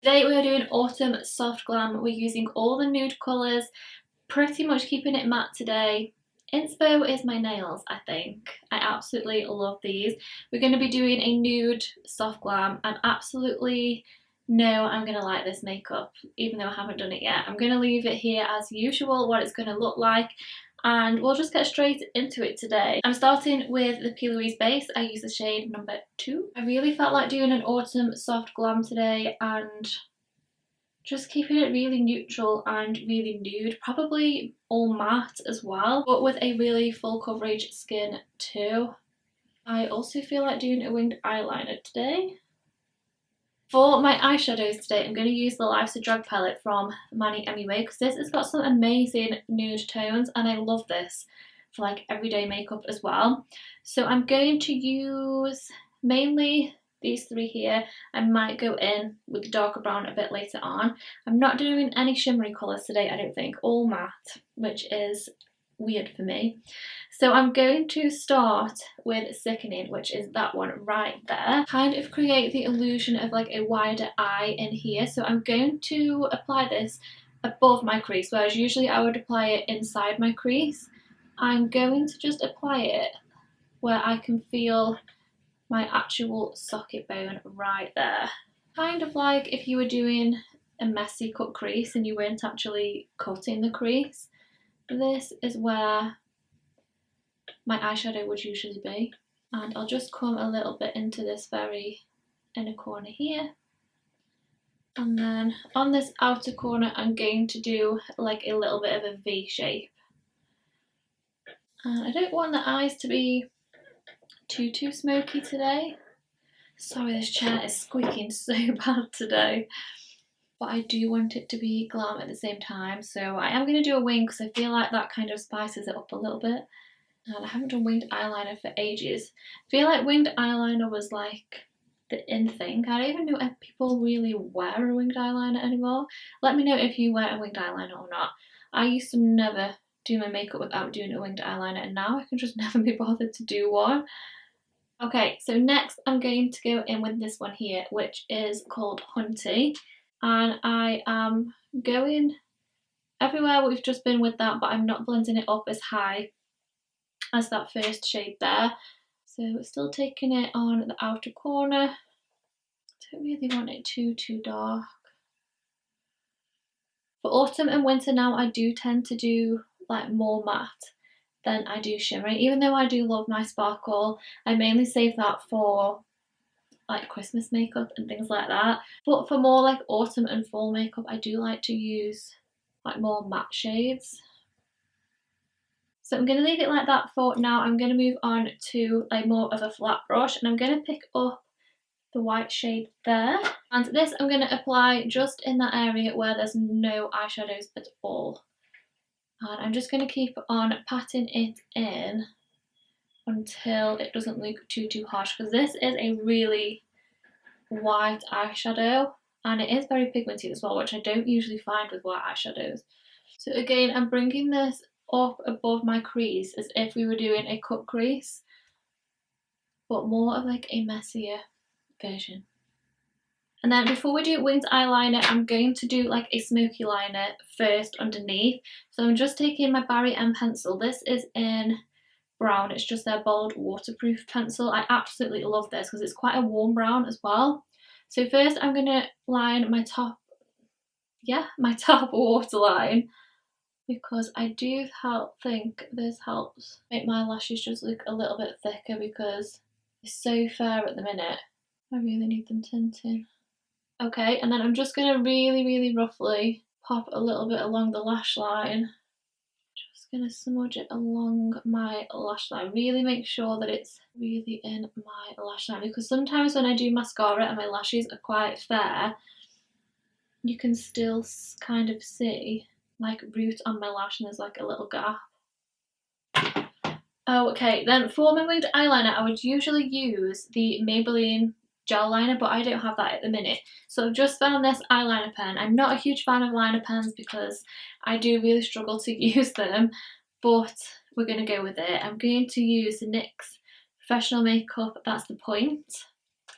Today we're doing Autumn Soft Glam. We're using all the nude colours, pretty much keeping it matte today. Inspo is my nails, I think. I absolutely love these. We're going to be doing a nude soft glam. I'm absolutely know I'm going to like this makeup, even though I haven't done it yet. I'm going to leave it here as usual, what it's going to look like, and we'll just get straight into it today. I'm starting with the P. Louise base. I use the shade number 2. I really felt like doing an autumn soft glam today and just keeping it really neutral and really nude, probably all matte as well, but with a really full coverage skin too. I also feel like doing a winged eyeliner today. For my eyeshadows today, I'm going to use the Life's a Drag palette from Manny MUA because this has got some amazing nude tones and I love this for like everyday makeup as well. So I'm going to use mainly these 3 here. I might go in with the darker brown a bit later on. I'm not doing any shimmery colours today, I don't think, all matte, which is weird for me. So I'm going to start with Sickening, which is that one right there. Kind of create the illusion of like a wider eye in here. So I'm going to apply this above my crease, whereas usually I would apply it inside my crease. I'm going to just apply it where I can feel my actual socket bone right there. Kind of like if you were doing a messy cut crease and you weren't actually cutting the crease. This is where my eyeshadow would usually be, and I'll just come a little bit into this very inner corner here, and then on this outer corner I'm going to do like a little bit of a V shape, and I don't want the eyes to be too smoky today. Sorry, this chair is squeaking so bad today, but I do want it to be glam at the same time, so I am going to do a wing because I feel like that kind of spices it up a little bit. And I haven't done winged eyeliner for ages. I feel like winged eyeliner was like the in thing. I don't even know if people really wear a winged eyeliner anymore. Let me know if you wear a winged eyeliner or not. I used to never do my makeup without doing a winged eyeliner, and now I can just never be bothered to do one. Okay, so next I'm going to go in with this one here, which is called Hunty. And I am going everywhere we've just been with that, but I'm not blending it up as high as that first shade there. So we're still taking it on the outer corner. Don't really want it too dark. For autumn and winter now, I do tend to do like more matte than I do shimmery. Even though I do love my sparkle, I mainly save that for like Christmas makeup and things like that. But for more like autumn and fall makeup, I do like to use like more matte shades. So I'm going to leave it like that for now. I'm going to move on to like more of a flat brush, and I'm going to pick up the white shade there. And this I'm going to apply just in that area where there's no eyeshadows at all. And I'm just going to keep on patting it in until it doesn't look too harsh, because this is a really white eyeshadow and it is very pigmented as well, which I don't usually find with white eyeshadows. So again, I'm bringing this up above my crease as if we were doing a cut crease, but more of like a messier version. And then before we do winged eyeliner, I'm going to do like a smoky liner first underneath. So I'm just taking my Barry M pencil. This is in brown. It's just their bold waterproof pencil. I absolutely love this because it's quite a warm brown as well. So first I'm going to line my top waterline, because I do think this helps make my lashes just look a little bit thicker because they're so fair at the minute. I really need them tinting. Okay, and then I'm just going to really roughly pop a little bit along the lash line. Just going to smudge it along my lash line. Really make sure that it's really in my lash line, because sometimes when I do mascara and my lashes are quite fair, you can still kind of see like root on my lash and there's like a little gap. Okay, then for my winged eyeliner, I would usually use the Maybelline gel liner, but I don't have that at the minute. So I've just found this eyeliner pen. I'm not a huge fan of liner pens because I do really struggle to use them, but we're going to go with it. I'm going to use the NYX Professional Makeup That's the Point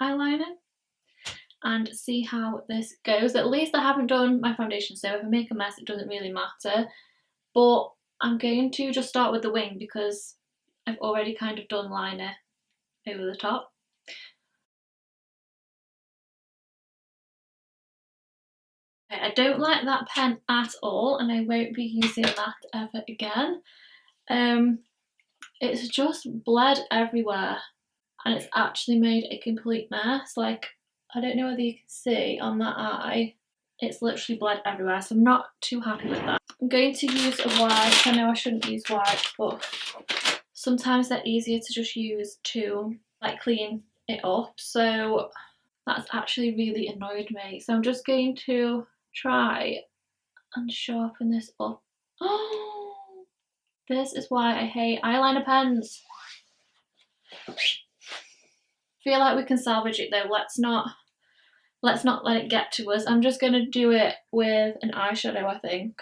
eyeliner. and see how this goes. At least I haven't done my foundation, so if I make a mess it doesn't really matter. But I'm going to just start with the wing because I've already kind of done liner over the top. Okay, I don't like that pen at all and I won't be using that ever again. It's just bled everywhere and it's actually made a complete mess. Like, I don't know whether you can see on that eye, it's literally bled everywhere, so I'm not too happy with that. I'm going to use a wipe. I know I shouldn't use wipes, but sometimes they're easier to just use to like clean it up. So that's actually really annoyed me. So I'm just going to try and sharpen this up. Oh, this is why I hate eyeliner pens. Feel like we can salvage it though. Let's not let it get to us. I'm just gonna do it with an eyeshadow, I think.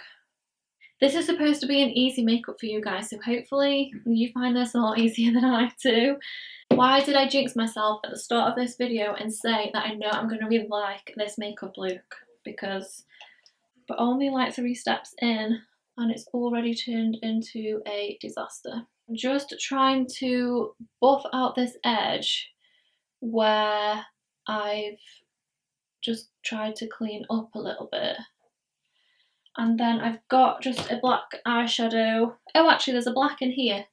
This is supposed to be an easy makeup for you guys, so hopefully you find this a lot easier than I do. Why did I jinx myself at the start of this video and say that I know I'm gonna really like this makeup look? Because we're only like 3 steps in and it's already turned into a disaster. I'm just trying to buff out this edge where I've just tried to clean up a little bit. And then I've got just a black eyeshadow. Oh, actually there's a black in here.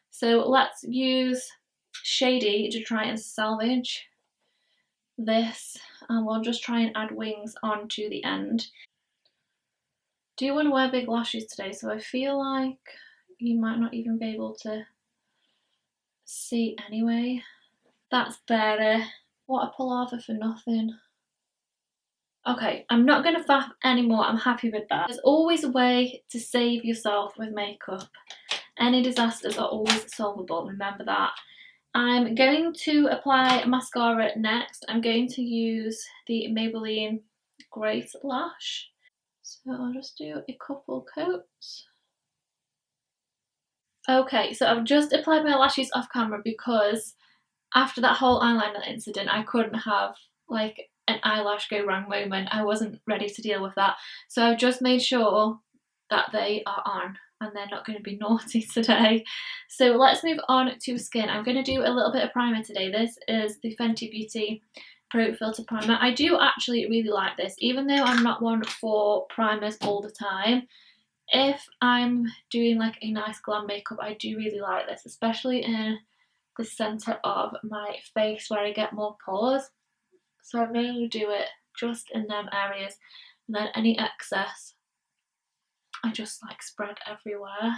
So let's use Shady to try and salvage this. And we'll just try and add wings onto the end. I do want to wear big lashes today, so I feel like you might not even be able to see anyway. That's better. What a palaver for nothing. Okay, I'm not going to faff anymore, I'm happy with that. There's always a way to save yourself with makeup. Any disasters are always solvable, remember that. I'm going to apply mascara next. I'm going to use the Maybelline Great Lash. So I'll just do a couple coats. Okay, so I've just applied my lashes off camera because after that whole eyeliner incident, I couldn't have like an eyelash go wrong moment. I wasn't ready to deal with that. So I've just made sure that they are on and they're not going to be naughty today. So let's move on to skin. I'm going to do a little bit of primer today. This is the Fenty Beauty Pro Filter Primer. I do actually really like this, even though I'm not one for primers all the time. If I'm doing like a nice glam makeup, I do really like this, especially in the centre of my face where I get more pores. So I mainly do it just in them areas, and then any excess I just like spread everywhere.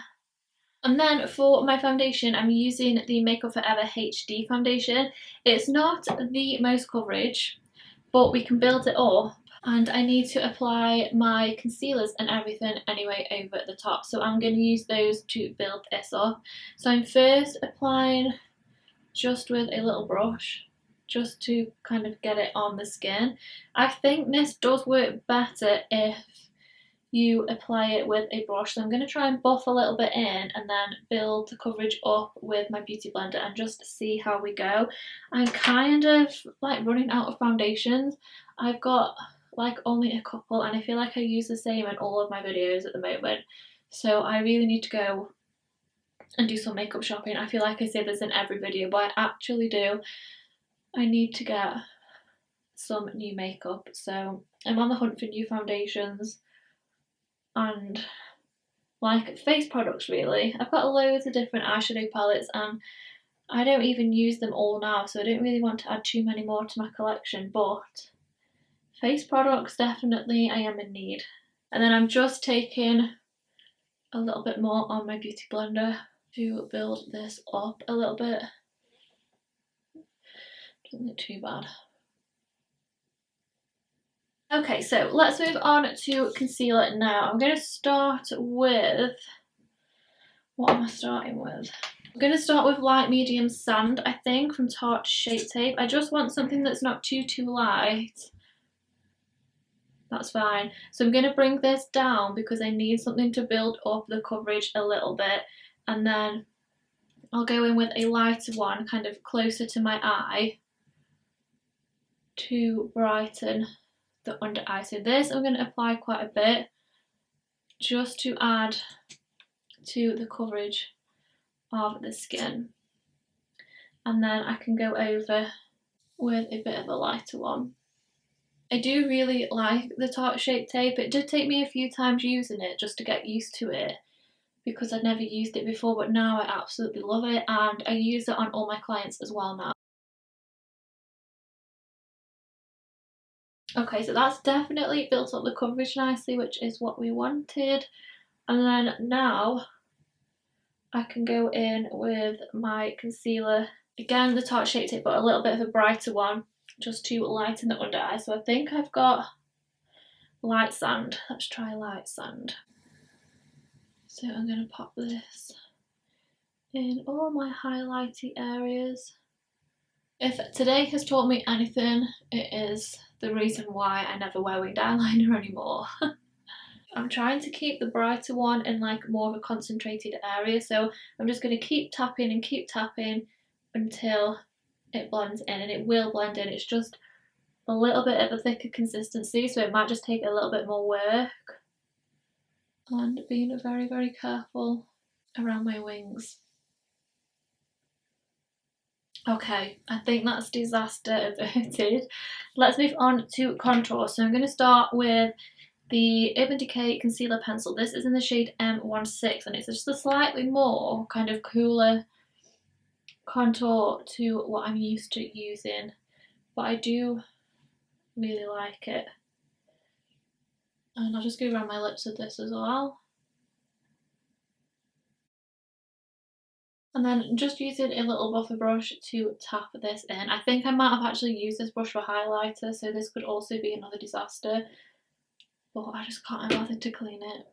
And then for my foundation, I'm using the Makeup Forever HD foundation. It's not the most coverage, but we can build it up. And I need to apply my concealers and everything anyway over the top. So I'm going to use those to build this up. So I'm first applying just with a little brush, just to kind of get it on the skin. I think this does work better if you apply it with a brush, so I'm going to try and buff a little bit in and then build the coverage up with my beauty blender and just see how we go. I'm kind of like running out of foundations. I've got like only a couple and I feel like I use the same in all of my videos at the moment, so I really need to go and do some makeup shopping. I feel like I say this in every video, but I actually do. I need to get some new makeup, so I'm on the hunt for new foundations and like face products really. I've got loads of different eyeshadow palettes and I don't even use them all now, so I don't really want to add too many more to my collection, but face products definitely I am in need. And then I'm just taking a little bit more on my beauty blender to build this up a little bit. Doesn't look too bad. Okay, so let's move on to concealer now. I'm going to start with, what am I starting with? I'm going to start with light medium sand, I think, from Tarte Shape Tape. I just want something that's not too light. That's fine. So I'm going to bring this down because I need something to build up the coverage a little bit, and then I'll go in with a lighter one kind of closer to my eye to brighten the under eye. So this I'm going to apply quite a bit just to add to the coverage of the skin. And then I can go over with a bit of a lighter one. I do really like the Tarte Shape Tape. It did take me a few times using it just to get used to it because I'd never used it before, but now I absolutely love it and I use it on all my clients as well now. Okay, so that's definitely built up the coverage nicely, which is what we wanted. And then now I can go in with my concealer. Again, the Tarte Shape Tape, but a little bit of a brighter one, just to lighten the under eye. So I think I've got light sand. Let's try light sand. So I'm going to pop this in all my highlighty areas. If today has taught me anything, it is the reason why I never wear winged eyeliner anymore. I'm trying to keep the brighter one in like more of a concentrated area, so I'm just going to keep tapping and keep tapping until it blends in, and it will blend in. It's just a little bit of a thicker consistency, so it might just take a little bit more work. And being very, very careful around my wings. Okay, I think that's disaster averted. Let's move on to contour. So I'm going to start with the Urban Decay Concealer Pencil. This is in the shade M16 and it's just a slightly more kind of cooler contour to what I'm used to using. But I do really like it. And I'll just go around my lips with this as well. And then just using a little buffer brush to tap this in. I think I might have actually used this brush for highlighter, so this could also be another disaster. But I just can't be bothered to clean it.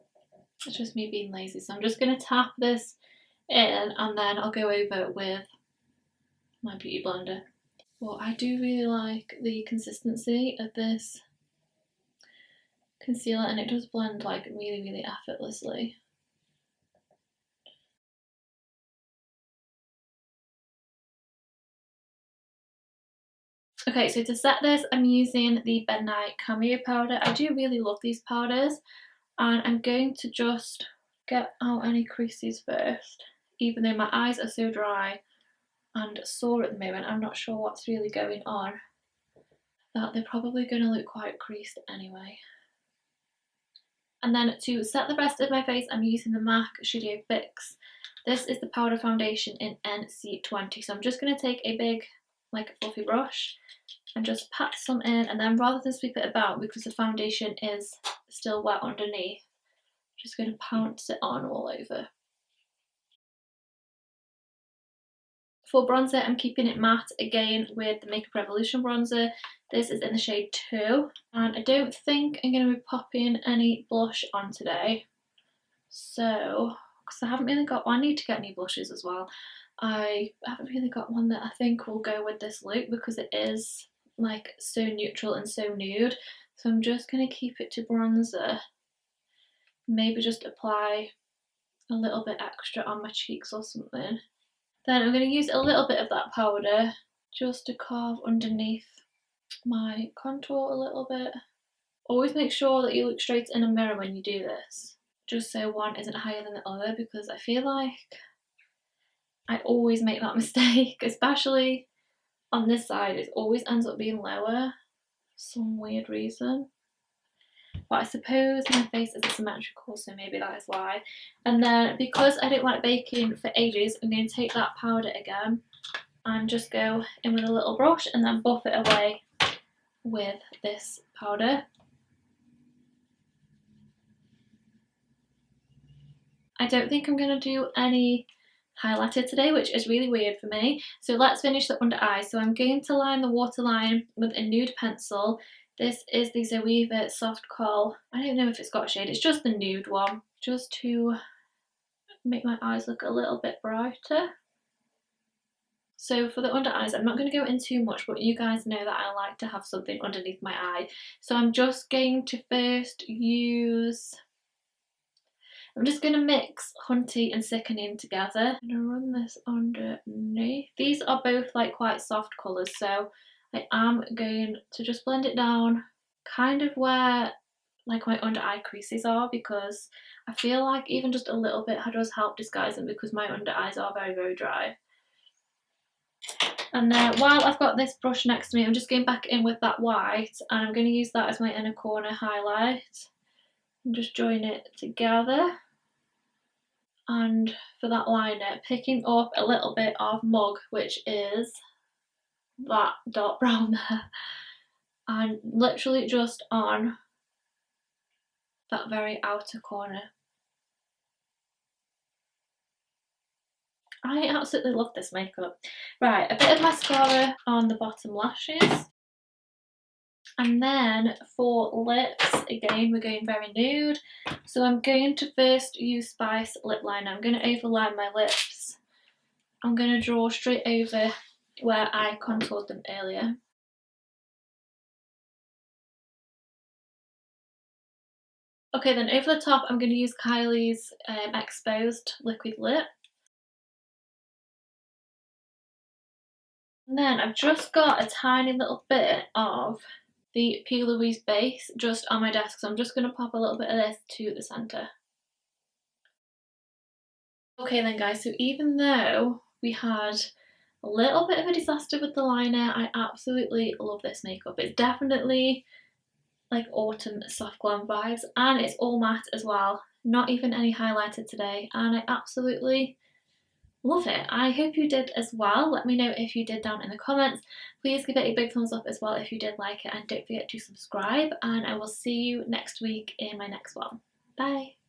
It's just me being lazy. So I'm just going to tap this in and then I'll go over with my beauty blender. Well, I do really like the consistency of this concealer and it does blend like really, really effortlessly. Okay, so to set this, I'm using the Midnight Cameo powder. I do really love these powders, and I'm going to just get out any creases first. Even though my eyes are so dry and sore at the moment, I'm not sure what's really going on. That they're probably going to look quite creased anyway. And then to set the rest of my face, I'm using the MAC Studio Fix. This is the powder foundation in NC20. So I'm just going to take a big, like fluffy brush and just pat some in, and then rather than sweep it about because the foundation is still wet underneath, I'm just going to pounce it on all over. For bronzer, I'm keeping it matte again with the Makeup Revolution bronzer. This is in the shade 2, and I don't think I'm going to be popping any blush on today. So, because I haven't really got one, I need to get new blushes as well. I haven't really got one that I think will go with this look because it is like so neutral and so nude. So I'm just going to keep it to bronzer. Maybe just apply a little bit extra on my cheeks or something. Then I'm going to use a little bit of that powder just to carve underneath my contour a little bit. Always make sure that you look straight in a mirror when you do this, just so one isn't higher than the other, because I feel like I always make that mistake, especially on this side. It always ends up being lower for some weird reason. But I suppose my face is asymmetrical, so maybe that is why. And then because I didn't like baking for ages, I'm going to take that powder again and just go in with a little brush and then buff it away with this powder. I don't think I'm going to do any highlighter today, which is really weird for me. So let's finish the under eye. So I'm going to line the waterline with a nude pencil. This is the Zoeva Soft Kohl. I don't know if it's got a shade, it's just the nude one, just to make my eyes look a little bit brighter. So for the under eyes, I'm not going to go in too much, but you guys know that I like to have something underneath my eye. So I'm just going to first use... I'm just going to mix Hunty and Sickening together. I'm going to run this underneath. These are both like quite soft colours, so I am going to just blend it down kind of where like my under eye creases are, because I feel like even just a little bit does help disguise them, because my under eyes are very, very dry. And while I've got this brush next to me, I'm just going back in with that white, and I'm going to use that as my inner corner highlight and just join it together. And for that liner, picking up a little bit of Mug, which is that dark brown there, and literally just on that very outer corner. I absolutely love this makeup. Right, a bit of mascara on the bottom lashes. And then for lips, again, we're going very nude. So I'm going to first use Spice lip liner. I'm going to overline my lips. I'm going to draw straight over where I contoured them earlier. Okay, then over the top, I'm going to use Kylie's Exposed Liquid Lip. And then I've just got a tiny little bit of the P. Louise base just on my desk, so I'm just going to pop a little bit of this to the centre. Okay then guys, so even though we had a little bit of a disaster with the liner, I absolutely love this makeup. It's definitely like autumn soft glam vibes, and it's all matte as well, not even any highlighter today, and I absolutely love it. I hope you did as well. Let me know if you did down in the comments. Please give it a big thumbs up as well if you did like it, and don't forget to subscribe, and I will see you next week in my next one. Bye!